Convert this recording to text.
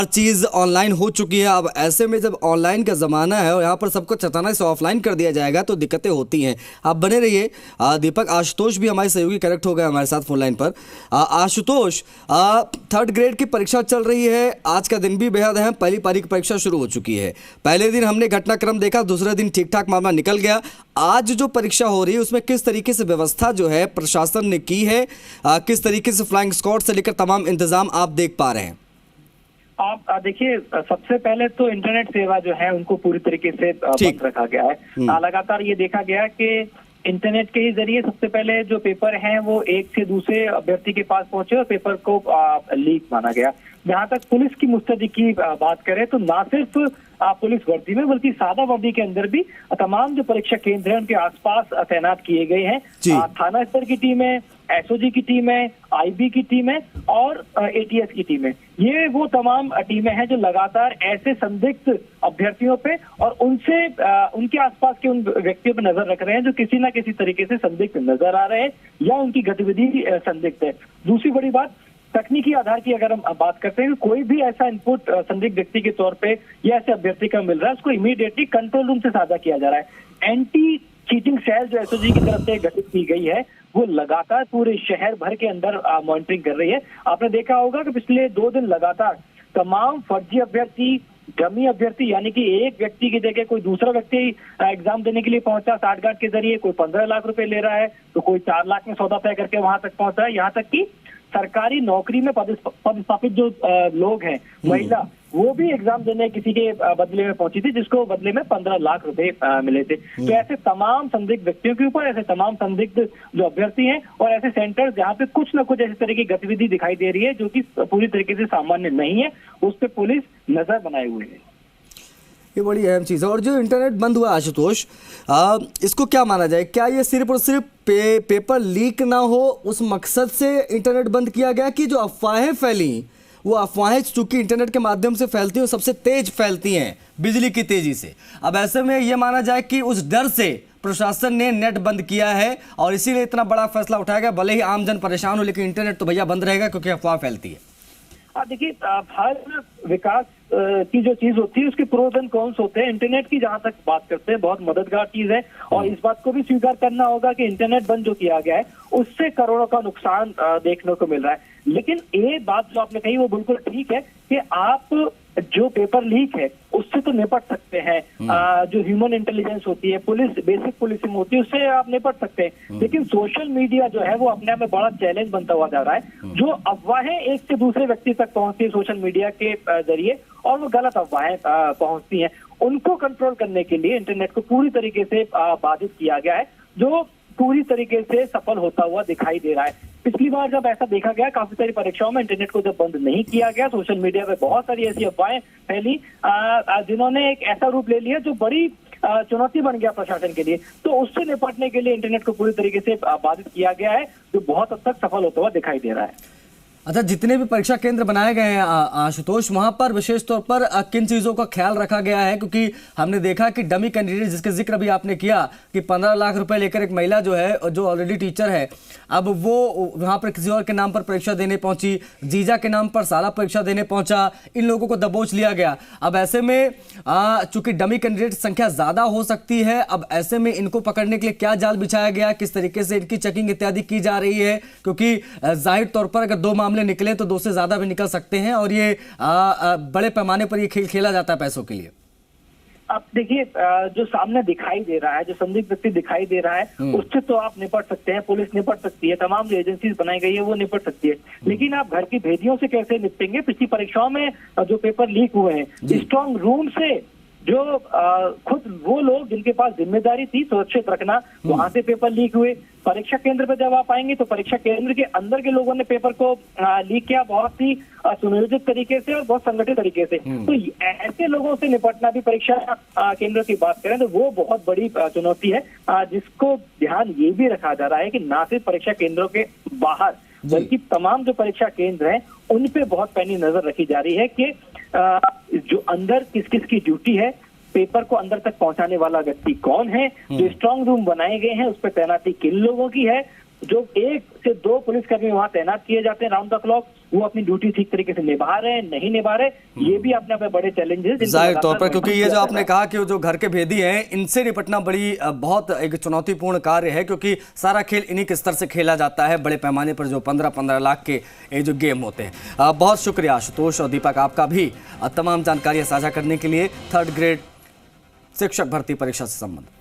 हर चीज़ online हो चुकी है। अब ऐसे में जब ऑनलाइन का ज़माना है और यहाँ पर सबको अचानक से ऑफलाइन कर दिया जाएगा तो दिक्कतें होती हैं। आप बने रहिए। दीपक आशुतोष भी हमारे सहयोगी कनेक्ट हो गए हमारे साथ फोन लाइन पर। आशुतोष, थर्ड ग्रेड की परीक्षा चल रही है, आज का दिन भी बेहद अहम, पहली पारी की परीक्षा शुरू हो चुकी है। पहले दिन हमने घटनाक्रम देखा, दूसरे दिन ठीक ठाक मामला निकल गया। आज जो परीक्षा हो रही है उसमें किस तरीके से व्यवस्था जो है प्रशासन ने की है, किस तरीके से फ्लाइंग स्क्वाड से लेकर तमाम इंतजाम आप देख पा रहे हैं? आप देखिए, सबसे पहले तो इंटरनेट सेवा जो है उनको पूरी तरीके से बंद रखा गया है। लगातार ये देखा गया कि इंटरनेट के ही जरिए सबसे पहले जो पेपर हैं वो एक से दूसरे अभ्यर्थी के पास पहुंचे और पेपर को लीक माना गया। जहां तक पुलिस की मुस्तैदी की बात करें तो ना सिर्फ पुलिस वर्दी में बल्कि सादा वर्दी के अंदर भी तमाम जो परीक्षा केंद्र हैं उनके आसपास तैनात किए गए हैं। थाना स्तर की टीम है, एसओजी की टीम है, आईबी की टीम है और एटीएस की टीम है। ये वो तमाम टीमें हैं जो लगातार ऐसे संदिग्ध अभ्यर्थियों पे और उनसे उनके आसपास के उन व्यक्तियों पर नजर रख रहे हैं जो किसी ना किसी तरीके से संदिग्ध नजर आ रहे हैं या उनकी गतिविधि संदिग्ध है। दूसरी बड़ी बात, तकनीकी आधार की अगर हम बात करते हैं, कोई भी ऐसा इनपुट संदिग्ध व्यक्ति के तौर पे या ऐसे अभ्यर्थी का मिल रहा है उसको इमीडिएटली कंट्रोल रूम से साझा किया जा रहा है। एंटी चीटिंग सेल जो एसओजी की तरफ से गठित की गई है वो लगातार पूरे शहर भर के अंदर मॉनिटरिंग कर रही है। आपने देखा होगा कि पिछले 2 दिन लगातार तमाम फर्जी अभ्यर्थी, डमी अभ्यर्थी, यानी कि एक व्यक्ति की जगह कोई दूसरा व्यक्ति एग्जाम देने के लिए पहुंचा साठगांठ के जरिए, कोई 15 लाख रुपए ले रहा है तो कोई 4 लाख में सौदा तय करके वहां तक पहुंचा है। यहाँ तक कि सरकारी नौकरी में पदस्थापित जो लोग हैं, महिला, वो भी एग्जाम देने किसी के बदले में पहुंची थी जिसको बदले में 15 लाख रुपए मिले थे। तो ऐसे तमाम संदिग्ध व्यक्तियों के ऊपर, ऐसे तमाम संदिग्ध जो अभ्यर्थी हैं और ऐसे सेंटर जहां पे कुछ न कुछ ऐसी तरह की गतिविधि दिखाई दे रही है जो कि पूरी तरीके से सामान्य नहीं है, उस पर पुलिस नजर बनाए हुए है। ये बड़ी अहम चीज़ है। और जो इंटरनेट बंद हुआ आशुतोष, इसको क्या माना जाए? क्या ये सिर्फ और सिर्फ पेपर लीक ना हो उस मकसद से इंटरनेट बंद किया गया कि जो अफवाहें फैली, वो अफवाहें चूंकि इंटरनेट के माध्यम से फैलती हैं, सबसे तेज फैलती हैं बिजली की तेजी से। अब ऐसे में ये माना जाए कि उस डर से प्रशासन ने नेट बंद किया है और इसीलिए इतना बड़ा फैसला उठाया गया। भले ही आमजन परेशान हो लेकिन इंटरनेट तो भैया बंद रहेगा क्योंकि अफवाह फैलती है। देखिए, हर विकास की जो चीज होती है उसके प्रोज एंड कॉन्स होते हैं। इंटरनेट की जहां तक बात करते हैं बहुत मददगार चीज है और इस बात को भी स्वीकार करना होगा कि इंटरनेट बंद जो किया गया है उससे करोड़ों का नुकसान देखने को मिल रहा है। लेकिन ये बात जो आपने कही वो बिल्कुल ठीक है कि आप जो पेपर लीक है उससे तो निपट सकते हैं। जो ह्यूमन इंटेलिजेंस होती है, पुलिस, बेसिक पुलिसिंग होती है, उससे आप निपट सकते हैं। लेकिन सोशल मीडिया जो है वो अपने आप में बड़ा चैलेंज बनता हुआ जा रहा है। जो अफवाहें एक से दूसरे व्यक्ति तक पहुंचती है सोशल मीडिया के जरिए और वो गलत अफवाहें पहुंचती हैं, उनको कंट्रोल करने के लिए इंटरनेट को पूरी तरीके से बाधित किया गया है, जो पूरी तरीके से सफल होता हुआ दिखाई दे रहा है। पिछली बार जब ऐसा देखा गया, काफी सारी परीक्षाओं में इंटरनेट को जब बंद नहीं किया गया, सोशल मीडिया पे बहुत सारी ऐसी अफवाहें फैली जिन्होंने एक ऐसा रूप ले लिया जो बड़ी चुनौती बन गया प्रशासन के लिए। तो उससे निपटने के लिए इंटरनेट को पूरी तरीके से बाधित किया गया है, जो बहुत हद तक सफल होता हुआ दिखाई दे रहा है। अच्छा, जितने भी परीक्षा केंद्र बनाए गए हैं आशुतोष, वहां पर विशेष तौर पर किन चीज़ों का ख्याल रखा गया है? क्योंकि हमने देखा कि डमी कैंडिडेट जिसके जिक्र भी आपने किया कि 15 लाख रुपए लेकर एक महिला जो है, जो ऑलरेडी टीचर है, अब वो वहां पर किसी और के नाम पर परीक्षा देने पहुंची, जीजा के नाम पर साला परीक्षा देने पहुंचा, इन लोगों को दबोच लिया गया। अब ऐसे में चूंकि डमी कैंडिडेट संख्या ज्यादा हो सकती है, अब ऐसे में इनको पकड़ने के लिए क्या जाल बिछाया गया, किस तरीके से इनकी चेकिंग इत्यादि की जा रही है? क्योंकि जाहिर तौर पर अगर 2 मामले निकले तो 2 से ज्यादा भी निकल सकते हैं और ये बड़े पैमाने पर ये खेल खेला जाता है पैसों के लिए। अब देखिए, जो सामने दिखाई दे रहा है, जो संदिग्ध व्यक्ति दिखाई दे रहा है, उससे तो आप निपट सकते हैं, पुलिस निपट सकती है, तमाम जो एजेंसीज बनाई गई है वो निपट सकती है। लेकिन आप घर की भेदियों से कैसे निपटेंगे? पिछली परीक्षाओं में जो पेपर लीक हुए हैं, स्ट्रॉन्ग रूम से जो खुद वो लोग जिनके पास जिम्मेदारी थी सुरक्षित रखना, वहां से पेपर लीक हुए। परीक्षा केंद्र पर जब आप आएंगे तो परीक्षा केंद्र के अंदर के लोगों ने पेपर को लीक किया बहुत ही सुनियोजित तरीके से और बहुत संगठित तरीके से। तो ऐसे लोगों से निपटना भी, परीक्षा केंद्र की बात करें तो वो बहुत बड़ी चुनौती है, जिसको ध्यान ये भी रखा जा रहा है कि ना सिर्फ परीक्षा केंद्रों के बाहर बल्कि तमाम जो परीक्षा केंद्र हैं उन पे बहुत पैनी नजर रखी जा रही है कि जो अंदर किस किस की ड्यूटी है, पेपर को अंदर तक पहुंचाने वाला व्यक्ति कौन है, जो स्ट्रांग रूम बनाए गए हैं उस पर तैनाती किन लोगों की है, जो 1 से 2 पुलिसकर्मी वहां तैनात किए जाते हैं राउंड द क्लॉक, वो अपनी ड्यूटी ठीक तरीके से निभा रहे हैं, नहीं निभा रहे, ये भी अपने पे बड़े चैलेंजेस। जाहिर तौर पर, क्योंकि ये जो आपने कहा कि जो घर के भेदी हैं, इनसे निपटना बड़ी बहुत एक चुनौतीपूर्ण कार्य है, क्योंकि सारा खेल इन्हीं के स्तर से खेला जाता है, बड़े पैमाने पर जो 15-15 लाख के ये जो गेम होते हैं। बहुत शुक्रिया आशुतोष और दीपक आपका भी तमाम जानकारियां साझा करने के लिए। 3rd ग्रेड शिक्षक भर्ती परीक्षा से संबंधित।